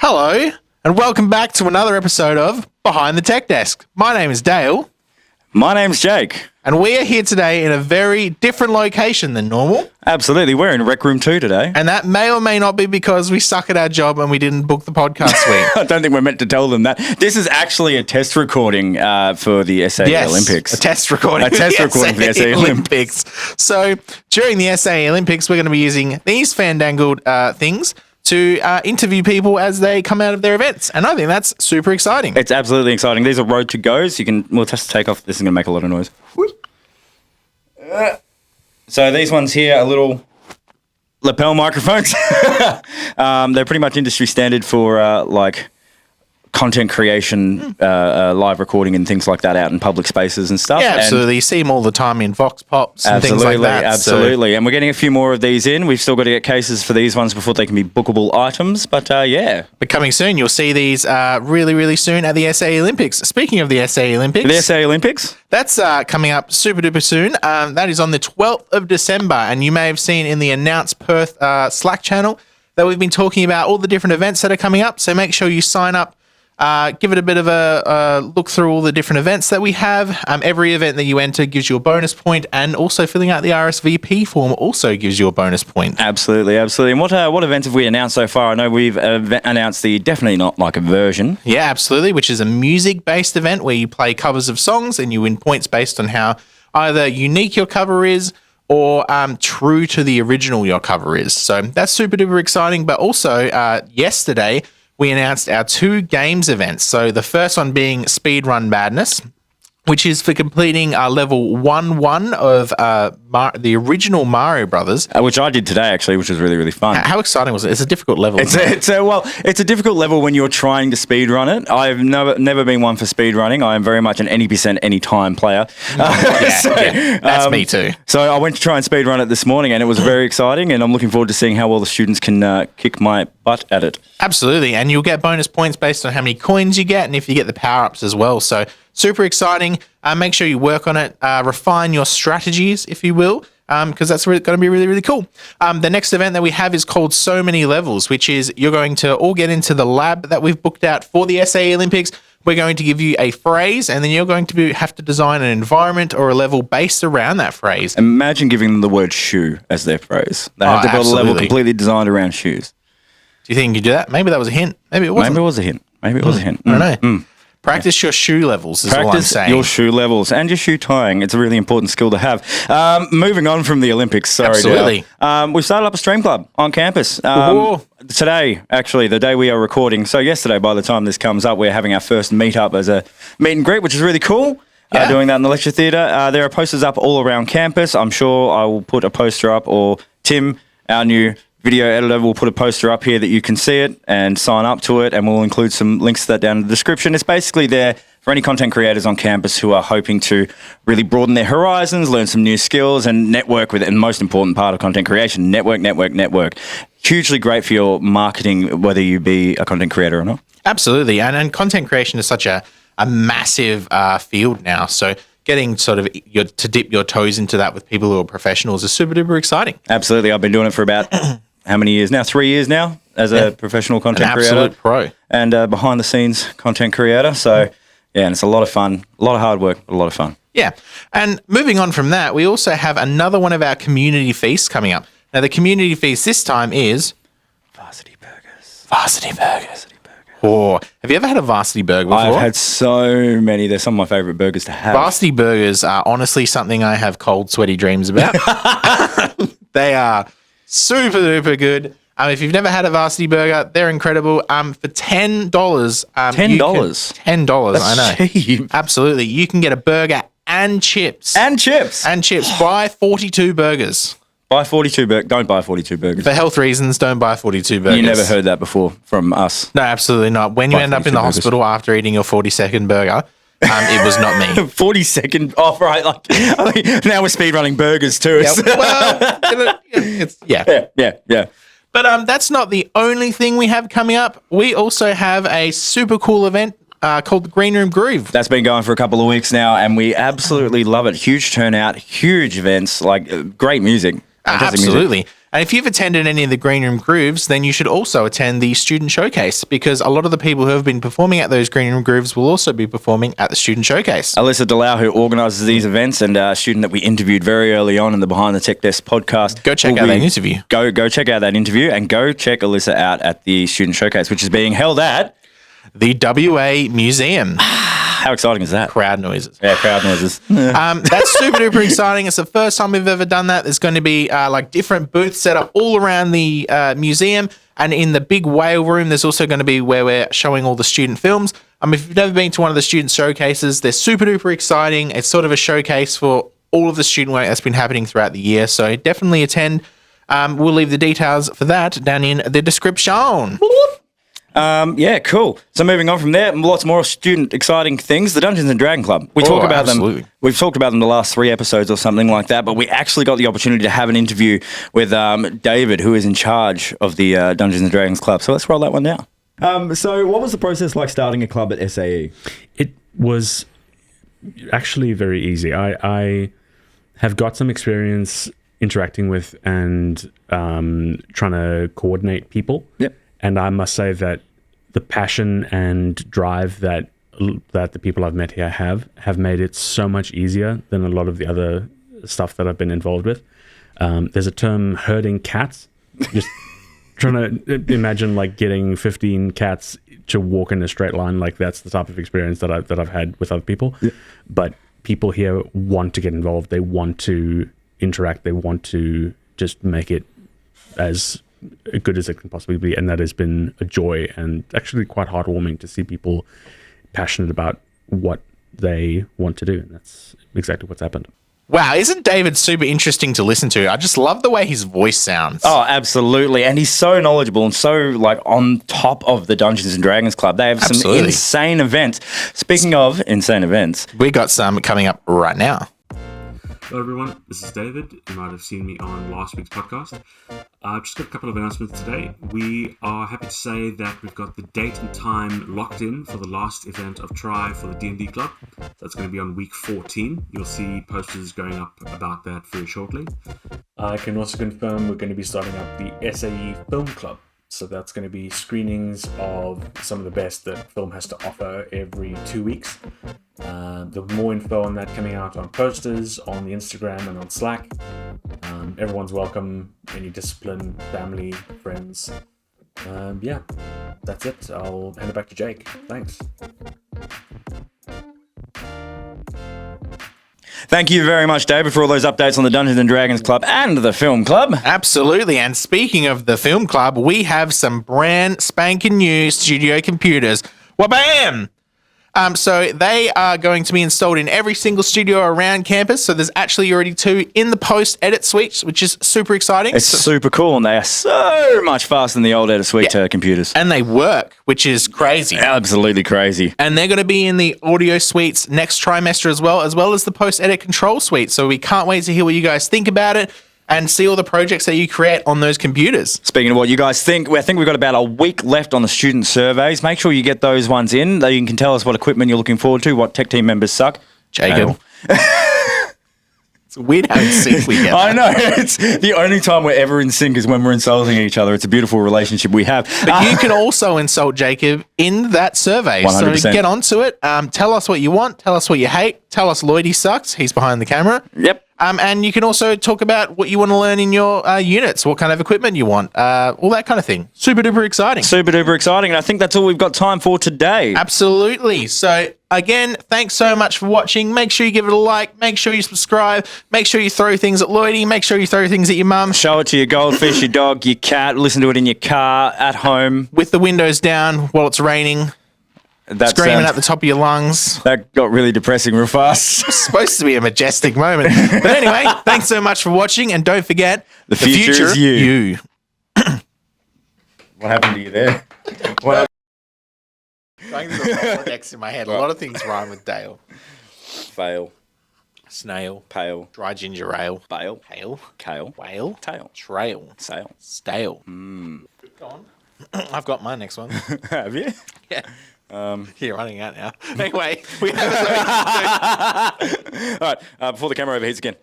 Hello, and welcome back to another episode of Behind the Tech Desk. My name is Dale, My name's Jake. and we are here today in a very different location than normal. Absolutely. We're in Rec Room 2 today. And that may or may not be because we suck at our job and we didn't book the podcast suite. I don't think we're meant to tell them that. This is actually a test recording for the SA Olympics. A test recording. A test recording for the SA Olympics. So during the SA Olympics, we're going to be using these fandangled things to interview people as they come out of their events. And I think that's super exciting. It's absolutely exciting. These are road to goes. We'll just take off. This is going to make a lot of noise. So these ones here are little lapel microphones. They're pretty much industry standard for content creation, live recording and things like that out in public spaces and stuff. Yeah, absolutely. You see them all the time in Vox Pops and things like that. Absolutely. And we're getting a few more of these in. We've still got to get cases for these ones before they can be bookable items. But yeah. But coming soon, you'll see these really, really soon at the SA Olympics. Speaking of the SA Olympics. The SA Olympics? That's coming up super duper soon. That is on the 12th of December. And you may have seen in the Announce Perth Slack channel that we've been talking about all the different events that are coming up. So make sure you sign up. Give it a bit of a look through all the different events that we have. Every event that you enter gives you a bonus point, and also filling out the RSVP form also gives you a bonus point. Absolutely. And what events have we announced so far? I know we've announced the Definitely Not Like a version. Yeah, absolutely, which is a music-based event where you play covers of songs and you win points based on how either unique your cover is or true to the original your cover is. So that's super duper exciting. But also yesterday, we announced our 2 games events. So the first one being Speedrun Madness, which is for completing level 1-1 of the original Mario Brothers. Which I did today, actually, which was really, really fun. How exciting was it? It's a difficult level. It's a difficult level when you're trying to speedrun it. I've never been one for speedrunning. I am very much an any percent, any time player. That's me too. So I went to try and speedrun it this morning, and it was very exciting, and I'm looking forward to seeing how well the students can kick my butt at it. Absolutely, and you'll get bonus points based on how many coins you get and if you get the power-ups as well. So super exciting. Make sure you work on it, refine your strategies, if you will, because that's going to be really, really cool. The next event that we have is called So Many Levels, which is you're going to all get into the lab that we've booked out for the SA Olympics. We're going to give you a phrase, and then you're going to have to design an environment or a level based around that phrase. Imagine giving them the word shoe as their phrase. They have to build a level completely designed around shoes. Do you think you could do that? Maybe that was a hint. Maybe it wasn't. Maybe it was a hint. I don't know. Practice your shoe levels is all I'm saying. Your shoe levels and your shoe tying. It's a really important skill to have. Moving on from the Olympics. Sorry, absolutely. We've started up a stream club on campus. Today, actually, the day we are recording. So yesterday, by the time this comes up, we're having our first meet-up as a meet and greet, which is really cool. Yeah. Doing that in the lecture theatre. There are posters up all around campus. I'm sure I will put a poster up, or Tim, our new video editor, will put a poster up here that you can see it and sign up to it, and we'll include some links to that down in the description. It's basically there for any content creators on campus who are hoping to really broaden their horizons, learn some new skills, and network with it. And the most important part of content creation, network. Hugely great for your marketing, whether you be a content creator or not. Absolutely. And content creation is such a massive field now. So getting sort of to dip your toes into that with people who are professionals is super duper exciting. Absolutely. I've been doing it for about how many years now? 3 years now as a professional content creator. Absolute pro. And behind the scenes content creator. So yeah, and it's a lot of fun, a lot of hard work, but a lot of fun. Yeah. And moving on from that, we also have another one of our community feasts coming up. Now the community feast this time is Varsity Burgers. Oh, have you ever had a Varsity Burger before? I've had so many. They're some of my favourite burgers to have. Varsity Burgers are honestly something I have cold, sweaty dreams about. They are super duper good. If you've never had a Varsity Burger, they're incredible. For $10, $10, I know. Cheap. Absolutely, you can get a burger and chips. Buy 42 burgers. Buy 42 burgers. Don't buy 42 burgers. For health reasons, don't buy 42 burgers. You never heard that before from us. No, absolutely not. When you end up in the hospital after eating your 42nd burger, it was not me. 42nd. Oh, right. Now we're speedrunning burgers too. Yeah. But that's not the only thing we have coming up. We also have a super cool event called the Green Room Groove. That's been going for a couple of weeks now, and we absolutely love it. Huge turnout, huge events, great music. Fantastic music. Absolutely. And if you've attended any of the Green Room Grooves, then you should also attend the Student Showcase, because a lot of the people who have been performing at those Green Room Grooves will also be performing at the Student Showcase. Alyssa Delau, who organises these events, and a student that we interviewed very early on in the Behind the Tech Desk podcast. Go check out that interview. Go check out that interview, and go check Alyssa out at the Student Showcase, which is being held at The WA Museum. How exciting is that? Crowd noises. Yeah, crowd noises. That's super duper exciting. It's the first time we've ever done that. There's going to be like different booths set up all around the museum, and in the big whale room, there's also going to be where we're showing all the student films. If you've never been to one of the student showcases, they're super duper exciting. It's sort of a showcase for all of the student work that's been happening throughout the year. So definitely attend. We'll leave the details for that down in the description. Yeah, cool. So moving on from there, lots more student exciting things. The Dungeons and Dragon Club. We talk about absolutely. them. We've talked about them the last 3 episodes or something like that. But we actually got the opportunity to have an interview with David, who is in charge of the Dungeons and Dragons Club. So let's roll that one down. So what was the process like starting a club at SAE? It was actually very easy. I have got some experience interacting with and trying to coordinate people. Yep. And I must say that the passion and drive that the people I've met here have made it so much easier than a lot of the other stuff that I've been involved with. There's a term, herding cats. Just trying to imagine like getting 15 cats to walk in a straight line. Like that's the type of experience that I've had with other people. Yeah. But people here want to get involved. They want to interact. They want to just make it as good as it can possibly be, and that has been a joy and actually quite heartwarming to see people passionate about what they want to do, and that's exactly what's happened. Wow, isn't David super interesting to listen to? I just love the way his voice sounds. Oh, absolutely. And he's so knowledgeable and so like on top of the Dungeons and Dragons Club. They have some insane events. Speaking of insane events, we got some coming up right now. Hello everyone, this is David. You might have seen me on last week's podcast. I've just got a couple of announcements today. We are happy to say that we've got the date and time locked in for the last event of Try for the D&D Club. That's going to be on week 14. You'll see posters going up about that very shortly. I can also confirm we're going to be starting up the SAE Film Club. So that's going to be screenings of some of the best that film has to offer every 2 weeks. There'll be more info on that coming out on posters, on the Instagram and on Slack. Everyone's welcome, any discipline, family, friends. Yeah, that's it. I'll hand it back to Jake. Thanks. thank you very much, David, for all those updates on the Dungeons and Dragons Club and the Film Club. Absolutely. And speaking of the Film Club, we have some brand spanking new studio computers. Wabam! So they are going to be installed in every single studio around campus. So there's actually already 2 in the post-edit suites, which is super exciting. It's super cool, and they are so much faster than the old edit suite computers. And they work, which is crazy. Absolutely crazy. And they're going to be in the audio suites next trimester as well as the post-edit control suite. So we can't wait to hear what you guys think about it and see all the projects that you create on those computers. Speaking of what you guys think, I think we've got about a week left on the student surveys. Make sure you get those ones in. You can tell us what equipment you're looking forward to, what tech team members suck. Jacob. It's weird how in sync we get. I know. It's the only time we're ever in sync is when we're insulting each other. It's a beautiful relationship we have. But you can also insult Jacob in that survey. 100%. So get onto it. Tell us what you want. Tell us what you hate. Tell us Lloydie sucks. He's behind the camera. Yep. And you can also talk about what you want to learn in your units, what kind of equipment you want, all that kind of thing. Super duper exciting. Super duper exciting. And I think that's all we've got time for today. Absolutely. So again, thanks so much for watching. Make sure you give it a like. Make sure you subscribe. Make sure you throw things at Lloydie. Make sure you throw things at your mum. Show it to your goldfish, your dog, your cat. Listen to it in your car, at home. With the windows down while it's raining. Screaming at the top of your lungs. That got really depressing real fast. It's supposed to be a majestic moment. But anyway, thanks so much for watching. And don't forget, the future is you. What happened to you there? Trying to do a next in my head. A lot of things rhyme with Dale. Fail. Snail. Pale. Dry ginger ale. Bale. Pale. Kale. Whale. Tail. Trail. Sail. Stale. Go on. I've got my next one. Have you? Yeah. You're running out now. Anyway, we have All right, before the camera overheats again.